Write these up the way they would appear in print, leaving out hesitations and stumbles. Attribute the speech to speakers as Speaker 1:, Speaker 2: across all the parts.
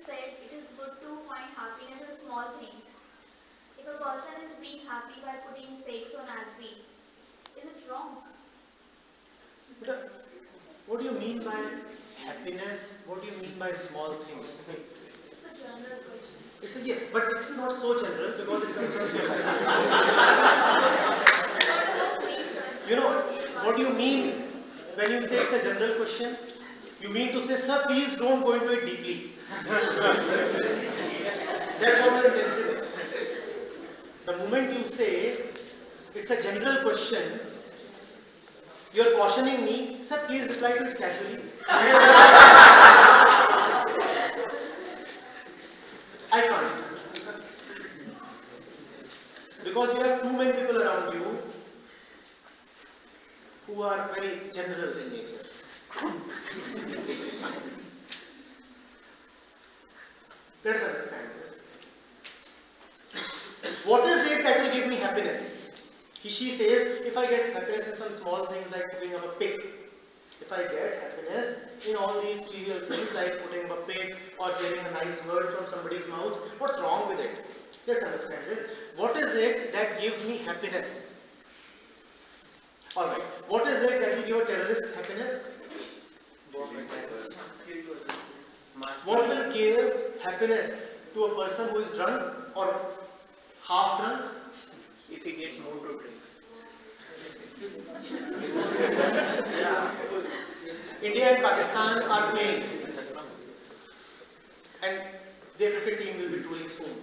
Speaker 1: said it is good to find happiness in small things. If a person is being happy by putting brakes on Alpi, is it wrong?
Speaker 2: But what do you mean by happiness? What do you mean by small things?
Speaker 1: It's a general question.
Speaker 2: It's a yes, but it's not so general because it concerns your life.
Speaker 1: What about me, sir?
Speaker 2: You know,
Speaker 1: What is
Speaker 2: what do you mean when you say it's a general question? You mean to say, sir, please don't go into it deeply. That's what your intention is. The moment you say it's a general question, you're cautioning me, sir, please reply to it casually. I can't. Because you have too many people around you who are very general in nature. Let's understand this. What is it that will give me happiness? She says, if I get happiness in some small things like putting up a pig, if I get happiness in all these trivial things like putting up a pig or hearing a nice word from somebody's mouth, what's wrong with it? Let's understand this. What is it that gives me happiness? Alright, what is it that will give a terrorist happiness? What will give happiness to a person who is drunk or half drunk?
Speaker 3: If he gets more to drink.
Speaker 2: India and Pakistan are playing and their cricket team will be touring soon.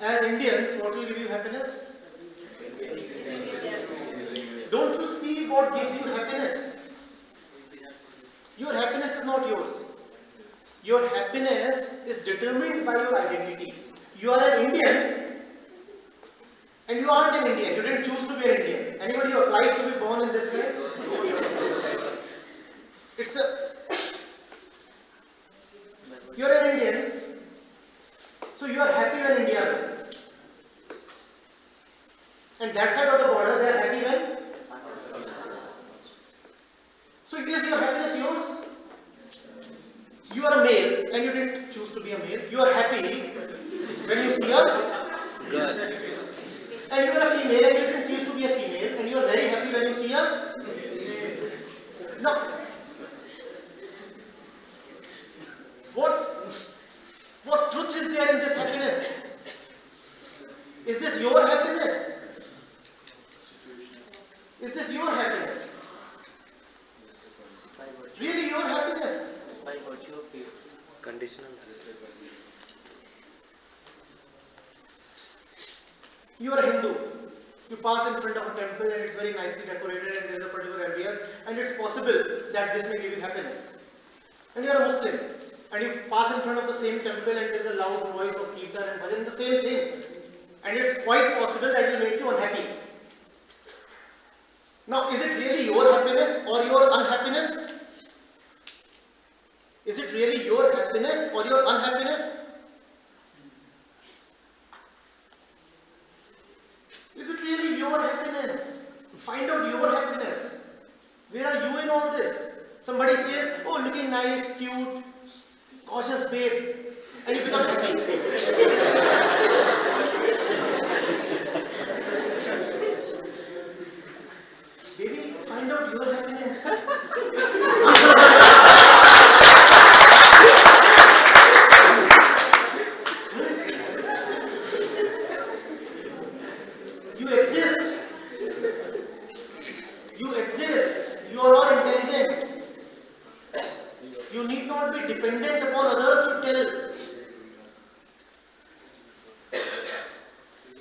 Speaker 2: As Indians, what will give you happiness? Don't you see what gives you happiness? Your happiness is not yours. Your happiness is determined by your identity. You are an Indian and you aren't an Indian. You didn't choose to be an Indian. Anybody who applied to be born in this way? You're an Indian, so you are happy when India wins. And that side of the border, they are happy when? So is your happiness yours? You are a male and you didn't choose to be a male. You are happy when you see a girl. And you are a female and you didn't choose to be a female and you are very happy when you see a no. What truth is there in this happiness? Is this your happiness? Is this your happiness? Really your happiness?
Speaker 3: By virtue of the conditional.
Speaker 2: You are a Hindu. You pass in front of a temple and it's very nicely decorated and there is a particular ambience and it's possible that this may give you happiness. And you are a Muslim and you pass in front of the same temple and there is a loud voice of kirtan and bhajan, the same thing. And it's quite possible that it will make you unhappy. Now, is it really your happiness or your unhappiness? Is it really your happiness or your unhappiness? Is it really your happiness? Find out your happiness. Where are you in all this? Somebody says, oh, looking nice, cute, gorgeous babe, and you become happy. Baby, find out your happiness. You exist. You exist. You are all intelligent. You need not be dependent upon others to tell.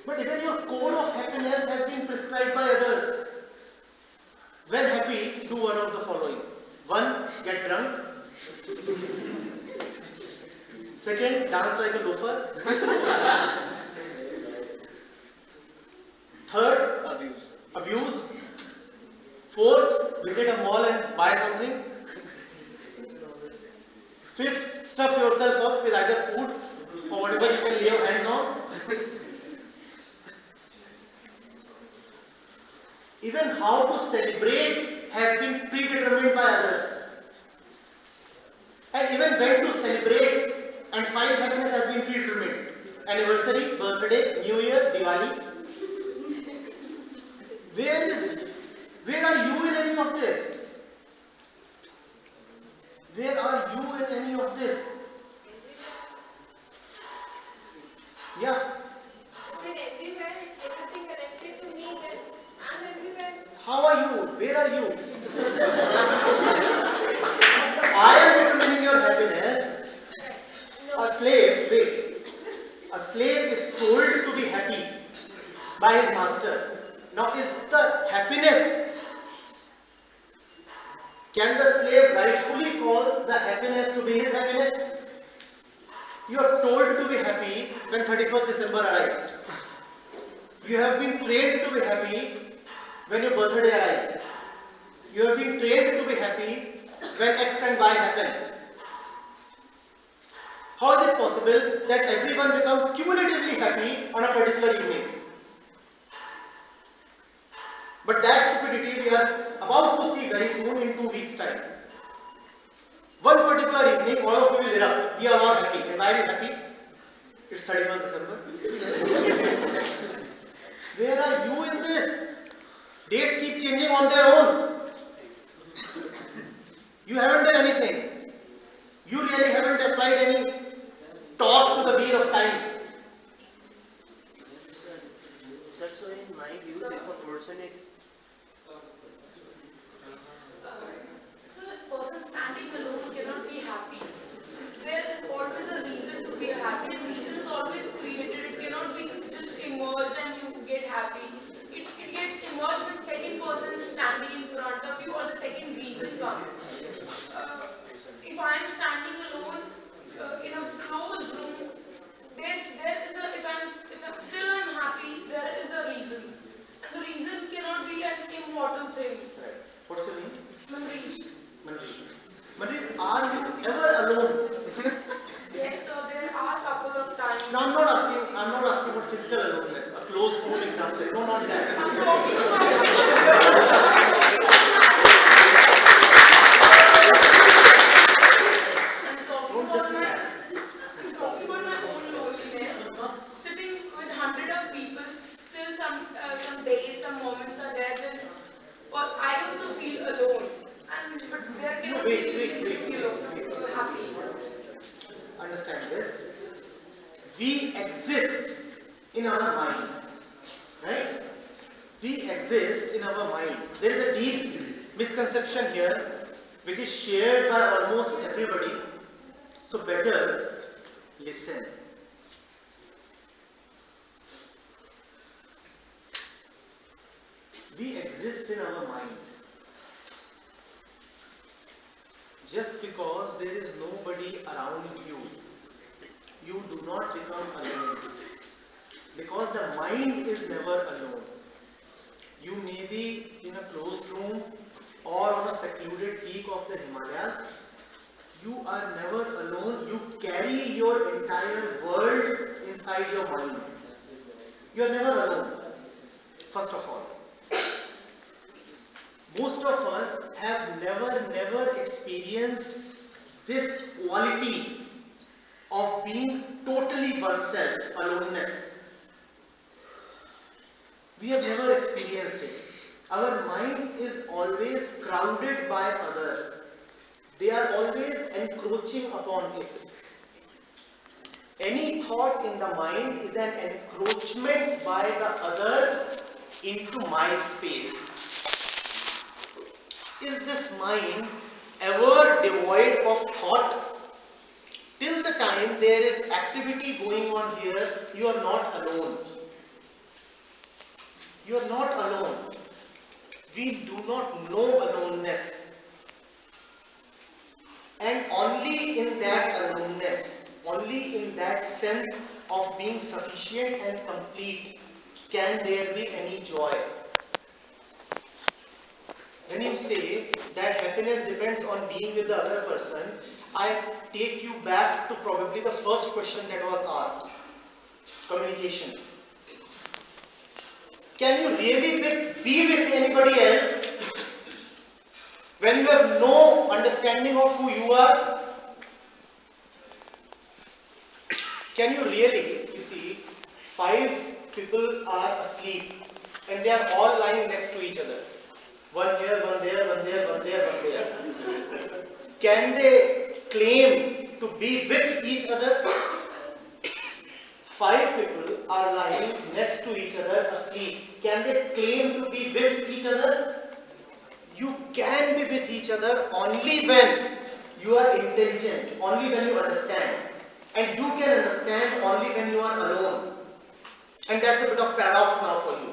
Speaker 2: But even your code of happiness has been prescribed by others. When happy, do one of the following. 1. Get drunk. 2. Dance like a loafer. 3. Abuse. 4. Visit a mall and buy something. 5. Stuff yourself up with either food or whatever you can lay your hands on. Even how to celebrate has been predetermined by others. And even when to celebrate define happiness as being predetermined. Anniversary, birthday, New Year, Diwali. Where are you in any of this? Where are you in any of this? Yeah.
Speaker 4: Then everywhere, it's everything connected to me, then I'm everywhere.
Speaker 2: How are you? Where are you? I am determining your happiness. A slave, wait. A slave is told to be happy by his master. Now, is the happiness, can the slave rightfully call the happiness to be his happiness? You are told to be happy when 31st December arrives. You have been trained to be happy when your birthday arrives. You have been trained to be happy when X and Y happen. How is it possible that everyone becomes cumulatively happy on a particular evening? But that stupidity we are about to see very soon in 2 weeks' time. One particular evening, all of you will erupt. We are all happy. And why are you happy? It's 31st December. Where are you in this? Dates keep changing on their own. You haven't done anything. You really haven't applied any torque to the wheel of time.
Speaker 3: Sir, so in my view, if a person is
Speaker 4: So a person standing alone cannot be happy. There is always a reason to be happy, and reason is always created. It cannot be just emerged and you get happy. It gets emerged when second person is standing in front of you or the second reason comes. If I am standing alone in a closed room, there is a if I'm still I'm happy, there is a reason, and the reason cannot be an immortal thing.
Speaker 2: Right. What's your name?
Speaker 4: Manrish.
Speaker 2: Manrish, are you ever alone?
Speaker 4: Yes, so there are a couple of times.
Speaker 2: No, I'm not asking about physical aloneness. A closed room example. No, not that.
Speaker 4: I'm talking about my own loneliness. Sitting with 100 of people, still some days, some moments are there when I also feel alone. But there cannot be any reason to be alone, happy.
Speaker 2: Understand this? We exist in our mind. Right? We exist in our mind. There is a deep misconception here which is shared by almost everybody. So better listen. We exist in our mind. Just because there is nobody around you, you do not become alone. Because the mind is never alone. You may be in a closed room or on a secluded peak of the Himalayas. You are never alone. You carry your entire world inside your mind. You are never alone. First of all. Most of us have never experienced this quality of being totally oneself, aloneness. We have never experienced it. Our mind is always crowded by others. They are always encroaching upon it. Any thought in the mind is an encroachment by the other into my space. Is this mind ever devoid of thought? Till the time there is activity going on here, you are not alone. You are not alone. We do not know aloneness. And only in that aloneness, only in that sense of being sufficient and complete, can there be any joy. When you say that happiness depends on being with the other person, I take you back to probably the first question that was asked. Communication. Can you really be with anybody else when you have no understanding of who you are? Can you really, you see, 5 people are asleep and they are all lying next to each other. One here, one there, one there, one there, one there. Can they claim to be with each other? 5 people are lying next to each other asleep. Can they claim to be with each other? You can be with each other only when you are intelligent, only when you understand. And you can understand only when you are alone. And that's a bit of paradox now for you.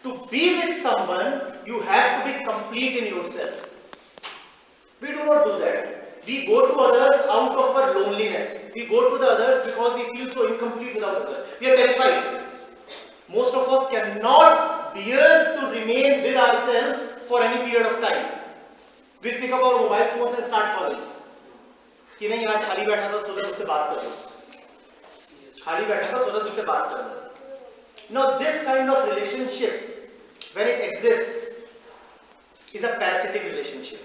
Speaker 2: To be with someone, you have to be complete in yourself. We do not do that. We go to others out of our loneliness. We go to the others because we feel so incomplete without others. We are terrified. Most of us cannot bear to remain with ourselves for any period of time. We pick up our mobile phones and start calling. कि नहीं यार खाली बैठा था सोचा तुझसे बात कर लो. खाली बैठा था सोचा तुझसे बात कर लो. Now this kind of relationship, when it exists, is a parasitic relationship.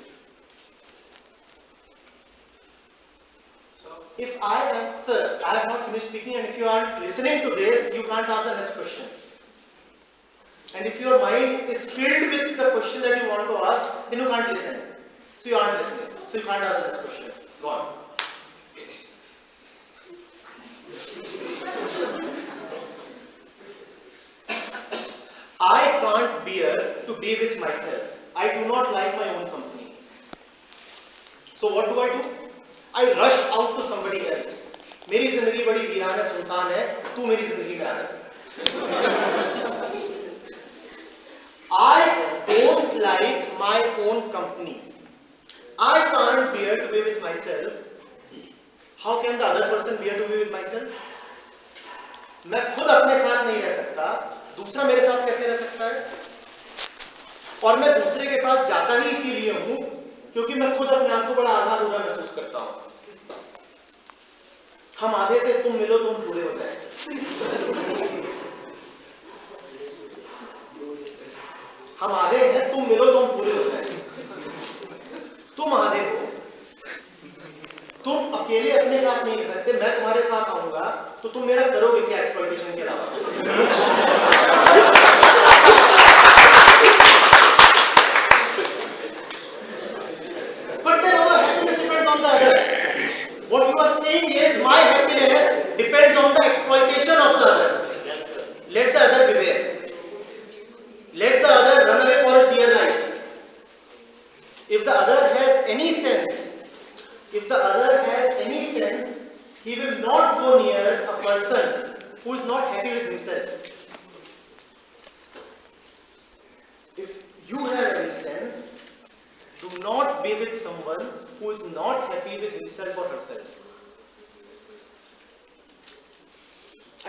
Speaker 2: If I am, sir, I have not finished speaking, and if you aren't listening to this, you can't ask the next question. And if your mind is filled with the question that you want to ask, then you can't listen. So you aren't listening. So you can't ask the next question. Go on. I can't bear to be with myself. I do not like my own company. So what do? I rush out to somebody else. मेरी जिंदगी बड़ी वीरान है, सुनसान है, तू मेरी जिंदगी में आ जा. I don't like my own company. I can't bear to be with myself. How can the other person bear to be with myself? मैं खुद अपने साथ नहीं रह सकता, दूसरा मेरे साथ कैसे रह सकता है? और मैं दूसरे के पास जाता ही इसीलिए हूं क्योंकि मैं खुद अपने आप को बड़ा आधा अधूरा महसूस करता हूं. हम आधे थे, तुम मिलो तो हम पूरे हो जाए. हम आधे हैं, तुम मिलो तो हम पूरे हो जाए. तुम आधे हो, तुम अकेले अपने साथ नहीं रह सकते. मैं तुम्हारे साथ आऊंगा तो तुम मेरा करोगे क्या एक्सप्लॉइटेशन के अलावा? But then our happiness depends on the other. What you are saying is my happiness depends on the exploitation of the other. Let the other beware. Let the other run away for his dear life. If the other has any sense, he will not go near a person who is not happy with himself. If you have any sense, do not be with someone who is not happy with himself or herself. I